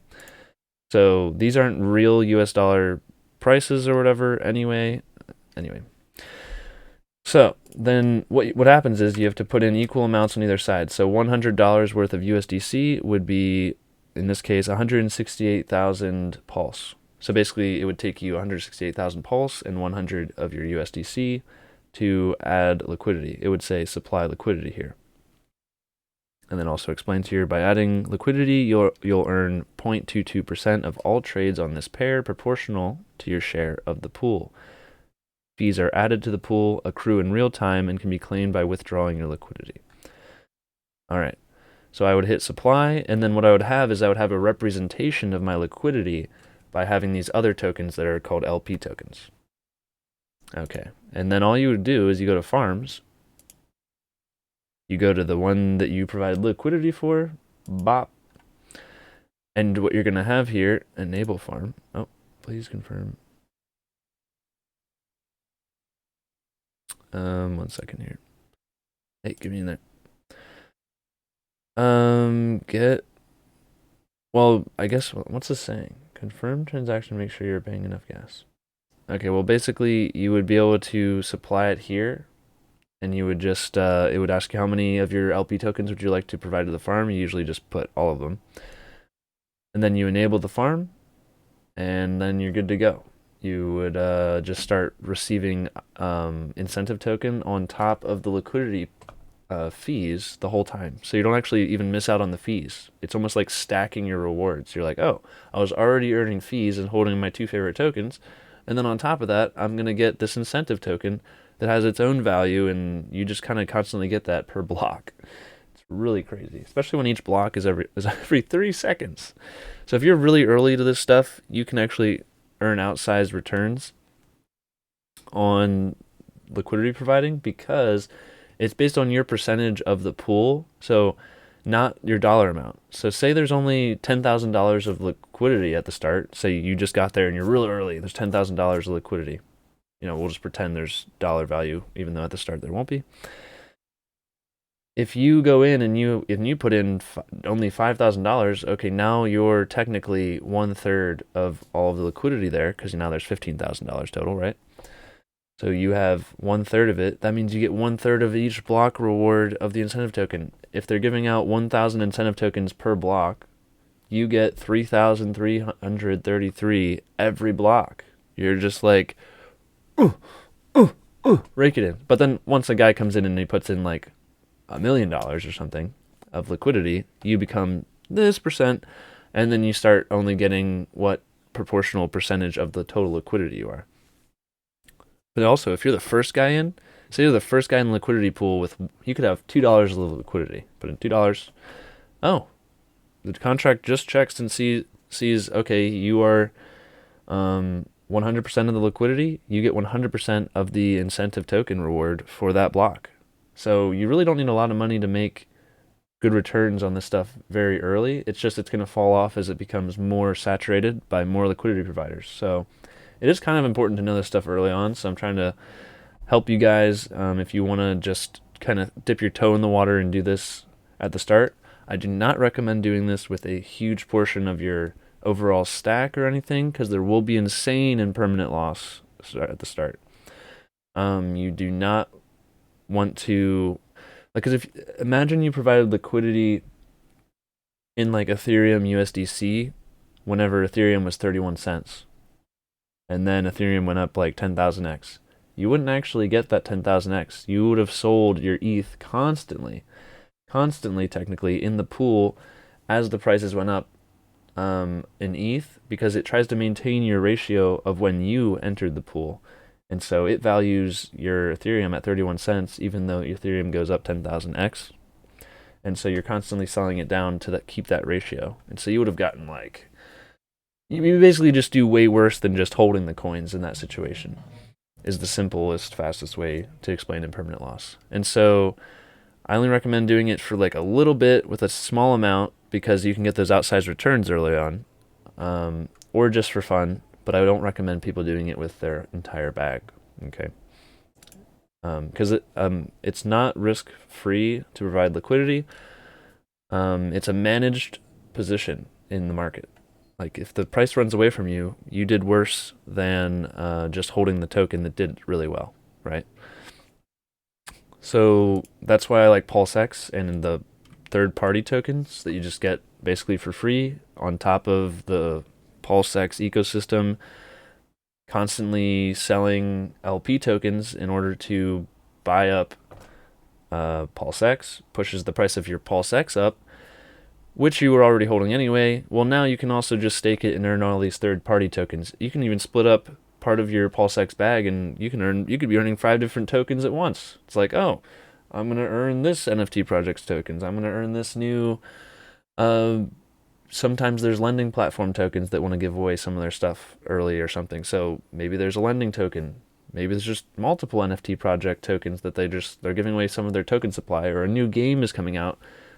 So these aren't real US dollar prices or whatever anyway. So then what happens is you have to put in equal amounts on either side. So $100 worth of USDC would be, in this case, 168,000 Pulse. So basically it would take you 168,000 Pulse and 100 of your USDC to add liquidity. It would say supply liquidity here. And then also explains here, by adding liquidity, you'll earn 0.22% of all trades on this pair, proportional to your share of the pool. Fees are added to the pool, accrue in real time, and can be claimed by withdrawing your liquidity. All right, so I would hit supply, and then what I would have is I would have a representation of my liquidity by having these other tokens that are called LP tokens. Okay, and then all you would do is you go to farms, you go to the one that you provided liquidity for, bop, and what you're going to have here, enable farm. Oh, please confirm. 1 second here. Hey, give me in there. Well, I guess, what's this saying? Confirm transaction, make sure you're paying enough gas. Okay, well, basically, you would be able to supply it here, and you would just, it would ask you how many of your LP tokens would you like to provide to the farm. You usually just put all of them. And then you enable the farm, and then you're good to go. You would just start receiving incentive token on top of the liquidity fees the whole time. So you don't actually even miss out on the fees. It's almost like stacking your rewards. You're like, oh, I was already earning fees and holding my 2 favorite tokens. And then on top of that, I'm going to get this incentive token that has its own value, and you just kind of constantly get that per block. It's really crazy, especially when each block is every 3 seconds. So if you're really early to this stuff, you can actually earn outsized returns on liquidity providing because it's based on your percentage of the pool, so not your dollar amount. So say there's only $10,000 of liquidity at the start. Say you just got there and you're really early. There's $10,000 of liquidity. You know, we'll just pretend there's dollar value, even though at the start there won't be. If you go in and you put in only $5,000, okay, now you're technically 1/3 of all of the liquidity there, because now there's $15,000 total, right? So you have 1/3 of it. That means you get 1/3 of each block reward of the incentive token. If they're giving out 1,000 incentive tokens per block, you get 3,333 every block. You're just like, rake it in. But then once a guy comes in and he puts in like $1 million or something of liquidity, you become this percent, and then you start only getting what proportional percentage of the total liquidity you are. But also, if you're the first guy in, say you're the first guy in the liquidity pool with, you could have $2 of liquidity. Put in $2. Oh, the contract just checks and sees okay, you are 100% of the liquidity. You get 100% of the incentive token reward for that block. So you really don't need a lot of money to make good returns on this stuff very early. It's just it's going to fall off as it becomes more saturated by more liquidity providers. So it is kind of important to know this stuff early on. So I'm trying to help you guys if you want to just kind of dip your toe in the water and do this at the start. I do not recommend doing this with a huge portion of your overall stack or anything, because there will be insane and permanent loss at the start. You do not want to, like, because if imagine you provided liquidity in like Ethereum USDC whenever Ethereum was 31 cents, and then Ethereum went up like 10,000x. You wouldn't actually get that 10,000x. You would have sold your ETH constantly technically in the pool as the prices went up in ETH, because it tries to maintain your ratio of when you entered the pool. And so it values your Ethereum at 31 cents even though Ethereum goes up 10,000x. And so you're constantly selling it down to keep that ratio. And so you would have gotten like, you basically just do way worse than just holding the coins in that situation, is the simplest, fastest way to explain impermanent loss. And so I only recommend doing it for like a little bit with a small amount, because you can get those outsized returns early on, or just for fun. But I don't recommend people doing it with their entire bag, okay? Because it's not risk-free to provide liquidity. It's a managed position in the market. Like, if the price runs away from you, you did worse than just holding the token that did really well, right? So that's why I like PulseX and the third-party tokens that you just get basically for free on top of the PulseX ecosystem, constantly selling LP tokens in order to buy up PulseX, pushes the price of your PulseX up, which you were already holding anyway. Well, now you can also just stake it and earn all these third-party tokens. You can even split up part of your PulseX bag, and you could be earning 5 different tokens at once. It's like, oh, I'm gonna earn this NFT project's tokens. I'm gonna earn this new. Sometimes there's lending platform tokens that want to give away some of their stuff early or something. So maybe there's a lending token. Maybe there's just multiple NFT project tokens that they're giving away some of their token supply, or a new game is coming out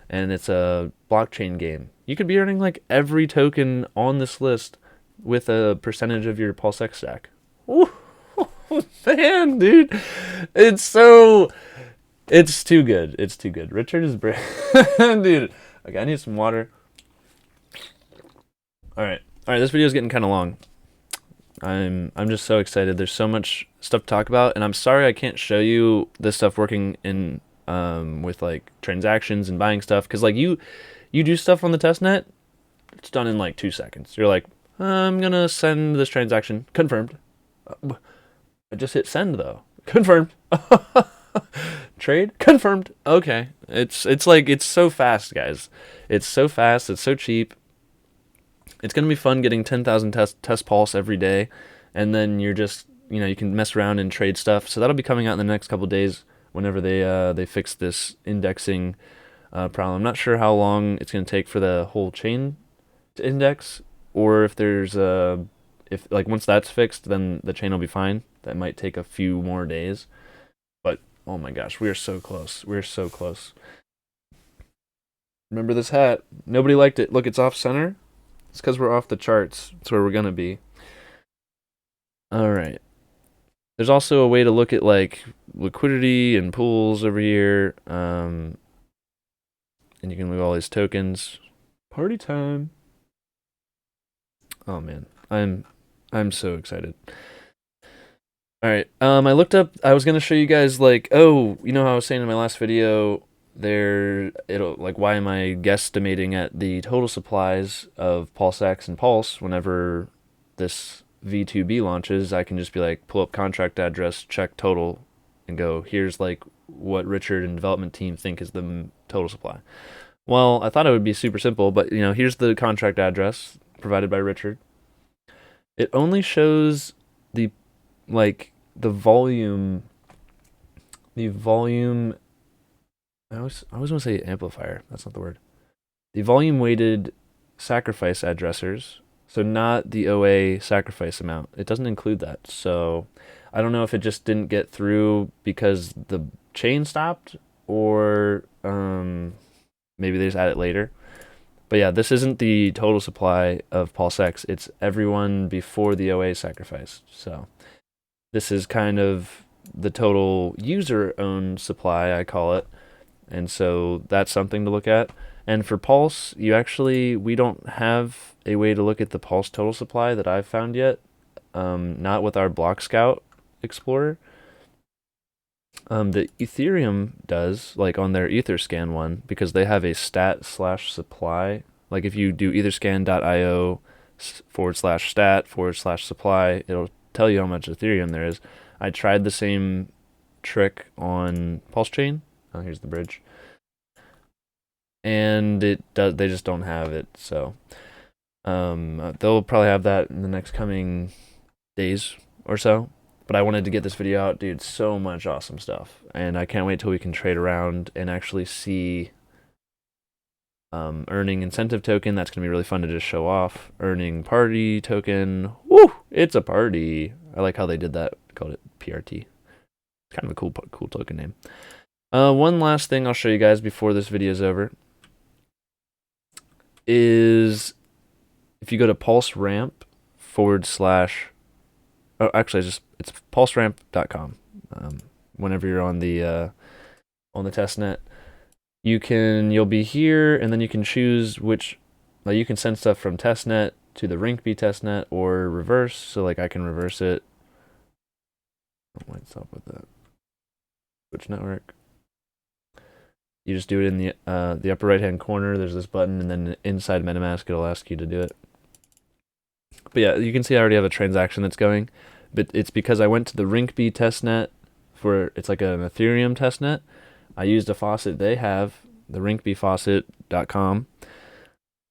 and it's a blockchain game. You could be earning like every token on this list with a percentage of your PulseX stack. Ooh, man, dude. It's too good. It's too good. Richard is dude. Okay, I need some water. All right, this video is getting kind of long. I'm just so excited. There's so much stuff to talk about, and I'm sorry I can't show you this stuff working in with like transactions and buying stuff, because like you do stuff on the testnet, it's done in like 2 seconds. You're like, I'm gonna send this transaction, confirmed. I just hit send though, confirmed. Trade confirmed. Okay, it's like, it's so fast, guys. It's so fast. It's so cheap. It's going to be fun getting 10,000 test pulse every day, and then you're just, you can mess around and trade stuff. So that'll be coming out in the next couple of days whenever they fix this indexing problem. I'm not sure how long it's going to take for the whole chain to index, or if there's if like once that's fixed, then the chain will be fine. That might take a few more days. But oh my gosh, we are so close. We're so close. Remember this hat? Nobody liked it. Look, it's off center. It's because we're off the charts. It's where we're going to be. All right. There's also a way to look at like liquidity and pools over here. And you can move all these tokens. Party time. Oh man, I'm so excited. All right. I looked up, I was going to show you guys like, how I was saying in my last video, why am I guesstimating at the total supplies of PulseX and Pulse whenever this V2B launches? I can just be like, pull up contract address, check total, and go, here's like what Richard and development team think is the total supply. Well, I thought it would be super simple, but here's the contract address provided by Richard. It only shows the volume. I always want to say amplifier. That's not the word. The volume-weighted sacrifice addressers, so not the OA sacrifice amount. It doesn't include that. So I don't know if it just didn't get through because the chain stopped, or maybe they just add it later. But yeah, this isn't the total supply of PulseX. It's everyone before the OA sacrifice. So this is kind of the total user-owned supply, I call it. And so that's something to look at. And for Pulse, we don't have a way to look at the Pulse total supply that I've found yet. Not with our Block Scout Explorer. The Ethereum does, like on their Etherscan one, because they have a stat/supply. Like if you do etherscan.io/stat/supply, it'll tell you how much Ethereum there is. I tried the same trick on Pulsechain. Oh, here's the bridge. And they just don't have it. So they'll probably have that in the next coming days or so. But I wanted to get this video out, dude. So much awesome stuff, and I can't wait till we can trade around and actually see earning incentive token. That's gonna be really fun to just show off. Earning party token. Woo! It's a party. I like how they did that. Called it PRT. Kind of a cool token name. One last thing I'll show you guys before this video is over is if you go to PulseRamp / oh, actually, it's PulseRamp.com. Whenever you're on the testnet, you'll be here, and then you can choose which. Like you can send stuff from testnet to the Rinkeby testnet or reverse. So like I can reverse it. What's up with that? Which network? You just do it in the upper right hand corner. There's this button, and then inside MetaMask, it'll ask you to do it. But yeah, you can see I already have a transaction that's going, but it's because I went to the Rinkeby testnet it's like an Ethereum testnet. I used a faucet they have, the rinkebfaucet.com,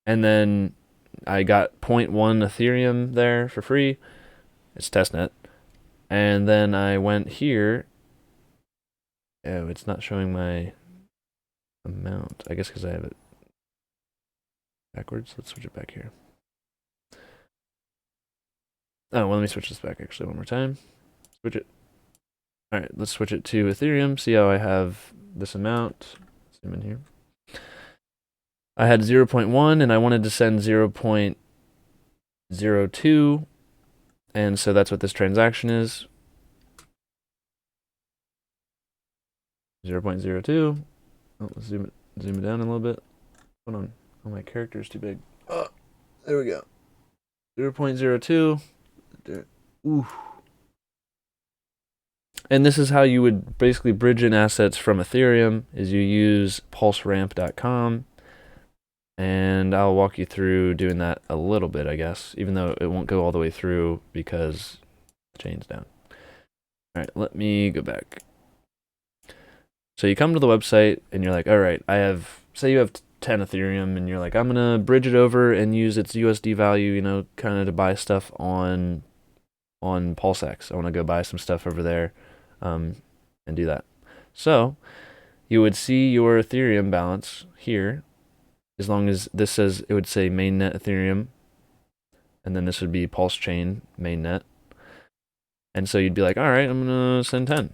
and then I got 0.1 Ethereum there for free. It's testnet. And then I went here. Oh, it's not showing my amount. I guess because I have it backwards. Let's switch it back here. Oh, well, let me switch this back actually one more time. Switch it. All right, let's switch it to Ethereum. See how I have this amount. Zoom in here. I had 0.1 and I wanted to send 0.02. And so that's what this transaction is. 0.02. Oh, let's zoom it down a little bit. Hold on. Oh, my character is too big. Oh, there we go. 0.02. Ooh. And this is how you would basically bridge in assets from Ethereum, is you use PulseRamp.com. And I'll walk you through doing that a little bit, I guess, even though it won't go all the way through because the chain's down. All right, let me go back. So you come to the website and you're like, all right, say you have 10 Ethereum and you're like, I'm going to bridge it over and use its USD value, kind of to buy stuff on PulseX. I want to go buy some stuff over there and do that. So you would see your Ethereum balance here. As long as this says, it would say mainnet Ethereum, and then this would be Pulsechain mainnet. And so you'd be like, all right, I'm going to send 10.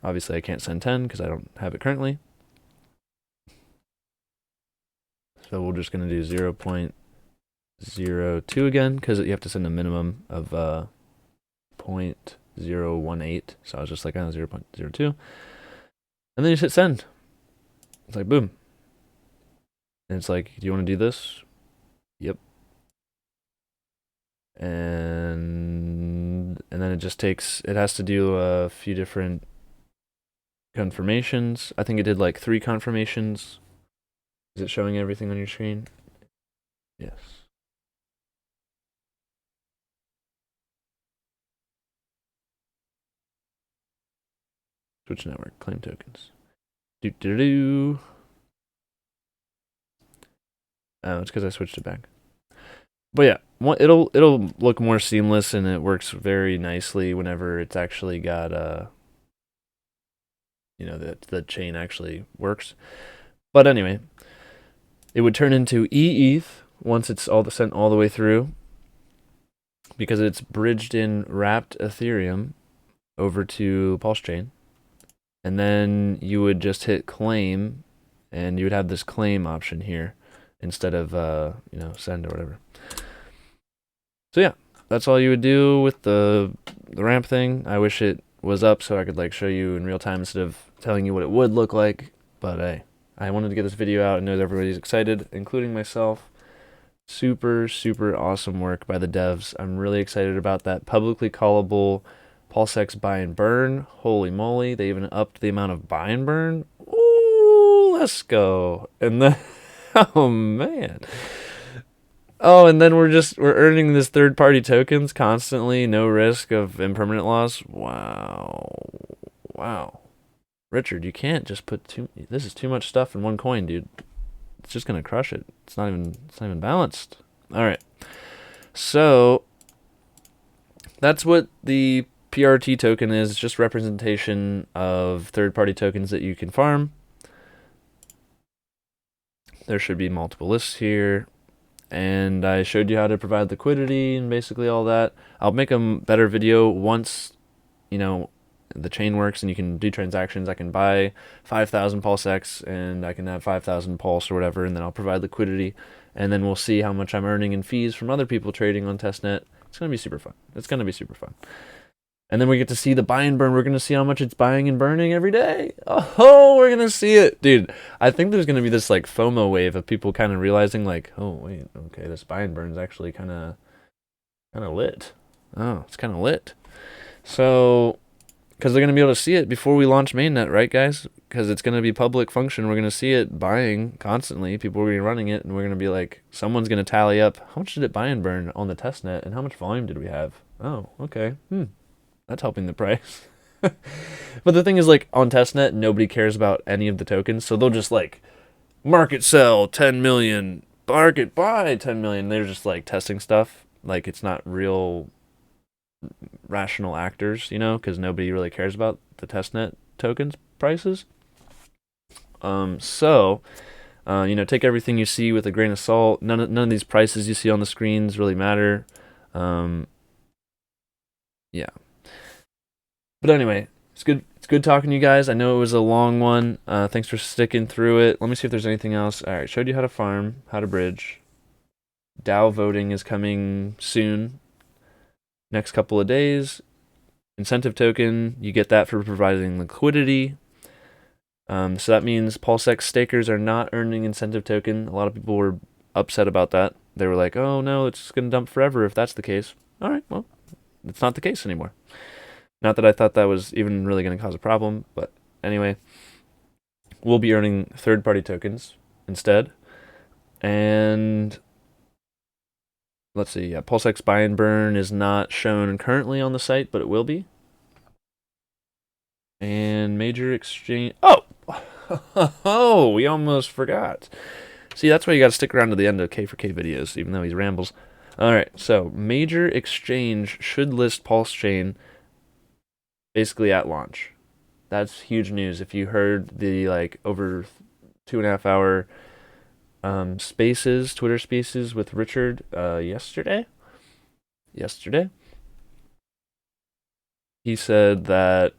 Obviously, I can't send 10 because I don't have it currently. So we're just going to do 0.02 again because you have to send a minimum of 0.018. So I was just like, 0.02. And then you hit send. It's like, boom. And it's like, do you want to do this? Yep. And then it has to do a few different confirmations. I think it did like 3 confirmations. Is it showing everything on your screen? Yes. Switch network, claim tokens. Oh, it's because I switched it back. But yeah, it'll look more seamless, and it works very nicely whenever it's actually got the chain actually works. But anyway, it would turn into ETH once it's sent all the way through, because it's bridged in wrapped Ethereum over to Pulsechain. And then you would just hit claim, and you would have this claim option here instead of send or whatever. So yeah, that's all you would do with the ramp thing. I wish it was up so I could show you in real time instead of telling you what it would look like. But hey, I wanted to get this video out. I know everybody's excited, including myself. Super, super awesome work by the devs. I'm really excited about that publicly callable PulseX buy and burn. Holy moly, they even upped the amount of buy and burn. Ooh, let's go. And then, oh man. Oh, and then we're earning this third-party tokens constantly, no risk of impermanent loss. Wow. Wow. Richard, you can't just put this is too much stuff in one coin, dude. It's just gonna crush it. It's not even balanced. All right. So that's what the PRT token is. It's just representation of third-party tokens that you can farm. There should be multiple lists here. And I showed you how to provide liquidity and basically all that. I'll make a better video once, you know, the chain works and you can do transactions. I can buy 5,000 PulseX and I can have 5,000 Pulse or whatever, and then I'll provide liquidity, and then we'll see how much I'm earning in fees from other people trading on Testnet. It's going to be super fun. It's going to be super fun. And then we get to see the buy and burn. We're going to see how much it's buying and burning every day. Oh, we're going to see it. Dude, I think there's going to be this like FOMO wave of people kind of realizing like, oh, wait, okay, this buy and burn is actually kind of lit. Oh, it's kind of lit. So, because they're going to be able to see it before we launch mainnet, right, guys? Because it's going to be public function. We're going to see it buying constantly. People are going to be running it, and we're going to be like, someone's going to tally up, how much did it buy and burn on the testnet, and how much volume did we have? Oh, okay. That's helping the price. But the thing is, like, on testnet, nobody cares about any of the tokens, so they'll just, like, market sell 10 million, market buy 10 million. They're just, like, testing stuff. Like, it's not real rational actors, you know, because nobody really cares about the testnet tokens prices. You know, take everything you see with a grain of salt. None of these prices you see on the screens really matter. Yeah. But anyway, it's good talking to you guys. I know it was a long one. Thanks for sticking through it. Let me see if there's anything else. All right, showed you how to farm, how to bridge. DAO voting is coming soon. Next couple of days. Incentive token, you get that for providing liquidity. So that means PulseX stakers are not earning incentive token. A lot of people were upset about that. They were like, oh no, it's going to dump forever if that's the case. All right, well, it's not the case anymore. Not that I thought that was even really going to cause a problem, but anyway, we'll be earning third-party tokens instead. And let's see, yeah, PulseX buy and burn is not shown currently on the site, but it will be. And major exchange. Oh, we almost forgot. See, that's why you got to stick around to the end of K4K videos, even though he rambles. All right, so major exchange should list Pulsechain basically at launch. That's huge news. If you heard the like over 2.5 hour Twitter spaces with Richard yesterday, he said that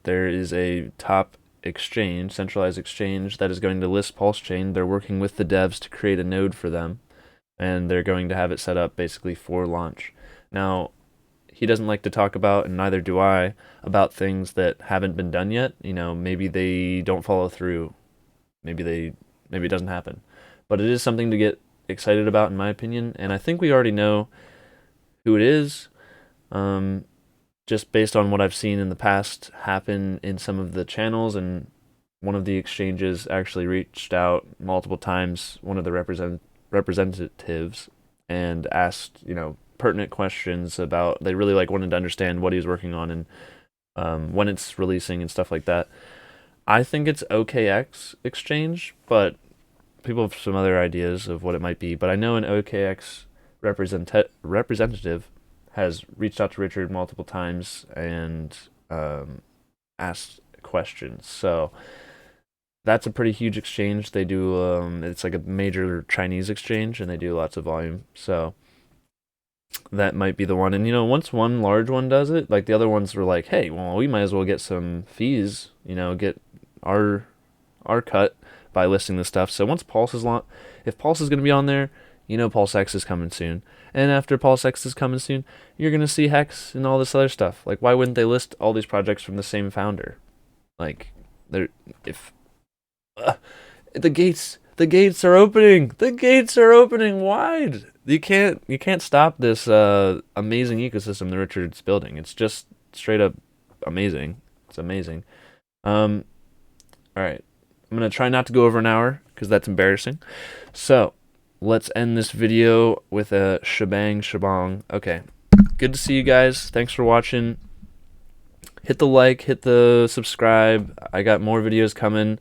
there is a top exchange, centralized exchange, that is going to list Pulsechain. They're working with the devs to create a node for them, and they're going to have it set up basically for launch. Now, he doesn't like to talk about, and neither do I, about things that haven't been done yet. You know, maybe they don't follow through. Maybe it doesn't happen. But it is something to get excited about, in my opinion, and I think we already know who it is. Just based on what I've seen in the past happen in some of the channels, and one of the exchanges actually reached out multiple times, one of the representatives, and asked, you know, pertinent questions about, they really like wanted to understand what he was working on and when it's releasing and stuff like that. I think it's OKX exchange, but people have some other ideas of what it might be. But I know an OKX representative has reached out to Richard multiple times and asked questions. So that's a pretty huge exchange. They do, it's like a major Chinese exchange, and they do lots of volume. So that might be the one. And, you know, once one large one does it, like the other ones were like, hey, well, we might as well get some fees, you know, get our cut by listing this stuff. So once Pulse is if Pulse is going to be on there, you know, PulseX is coming soon. And after PulseX is coming soon, you're going to see Hex and all this other stuff. Like, why wouldn't they list all these projects from the same founder? Like, The gates are opening. The gates are opening wide. You can't stop this amazing ecosystem that Richard's building. It's just straight up amazing. It's amazing. All right. I'm gonna try not to go over an hour because that's embarrassing. So let's end this video with a shebang. Okay. Good to see you guys. Thanks for watching. Hit the like, hit the subscribe. I got more videos coming.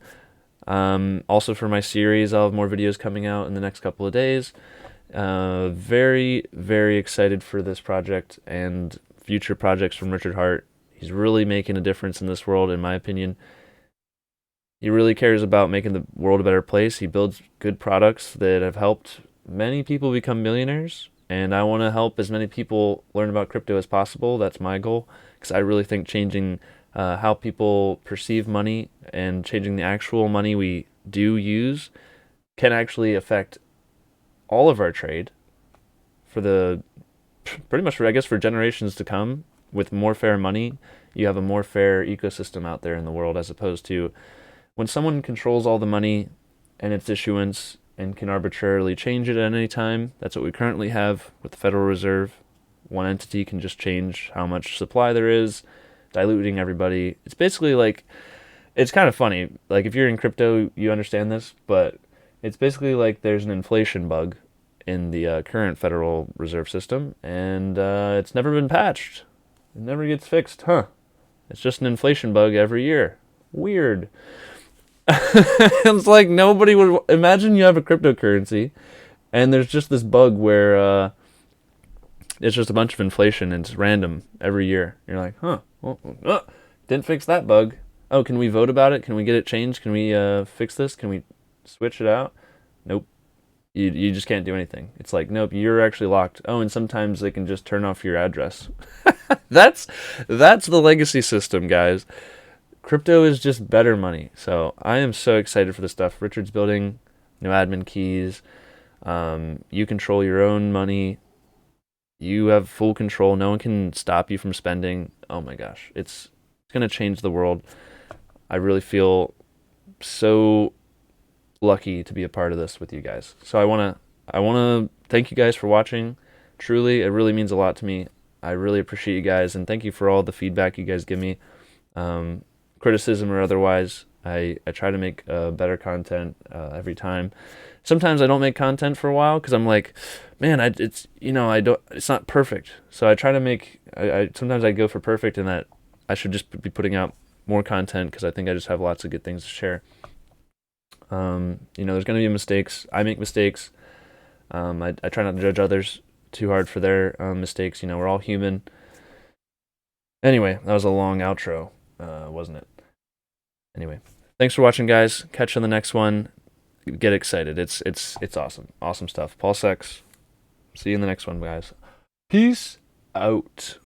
Also for my series, I'll have more videos coming out in the next couple of days. Very, very excited for this project and future projects from Richard Hart. He's really making a difference in this world, in my opinion. He really cares about making the world a better place. He builds good products that have helped many people become millionaires, and I want to help as many people learn about crypto as possible. That's my goal, because I really think changing how people perceive money and changing the actual money we do use can actually affect all of our trade for the pretty much for, I guess, for generations to come. With more fair money, you have a more fair ecosystem out there in the world, as opposed to when someone controls all the money and its issuance and can arbitrarily change it at any time. That's what we currently have with the Federal Reserve. One entity can just change how much supply there is, diluting everybody. It's basically like, it's kind of funny. Like, if you're in crypto, you understand this, but it's basically like there's an inflation bug in the current Federal Reserve System, and it's never been patched. It never gets fixed, huh? It's just an inflation bug every year. Weird. It's like nobody would imagine you have a cryptocurrency, and there's just this bug where it's just a bunch of inflation and it's random every year. You're like, huh? Well, didn't fix that bug. Oh, can we vote about it? Can we get it changed? Can we fix this? Can we switch it out? Nope. You just can't do anything. It's like, nope, you're actually locked. Oh, and sometimes they can just turn off your address. That's the legacy system, guys. Crypto is just better money. So I am so excited for this stuff. Richard's building, no admin keys. You control your own money. You have full control. No one can stop you from spending. Oh my gosh, it's gonna change the world. I really feel so lucky to be a part of this with you guys. So I wanna thank you guys for watching. Truly, it really means a lot to me. I really appreciate you guys, and thank you for all the feedback you guys give me, criticism or otherwise. I try to make better content every time. Sometimes I don't make content for a while because I'm like, man, it's not perfect. So I try to make. Sometimes I go for perfect, and that I should just be putting out more content because I think I just have lots of good things to share. There's going to be mistakes. I make mistakes. I try not to judge others too hard for their mistakes. We're all human. Anyway, that was a long outro, wasn't it? Anyway, thanks for watching, guys. Catch you on the next one. Get excited. It's awesome. Awesome stuff. PulseX. See you in the next one, guys. Peace out.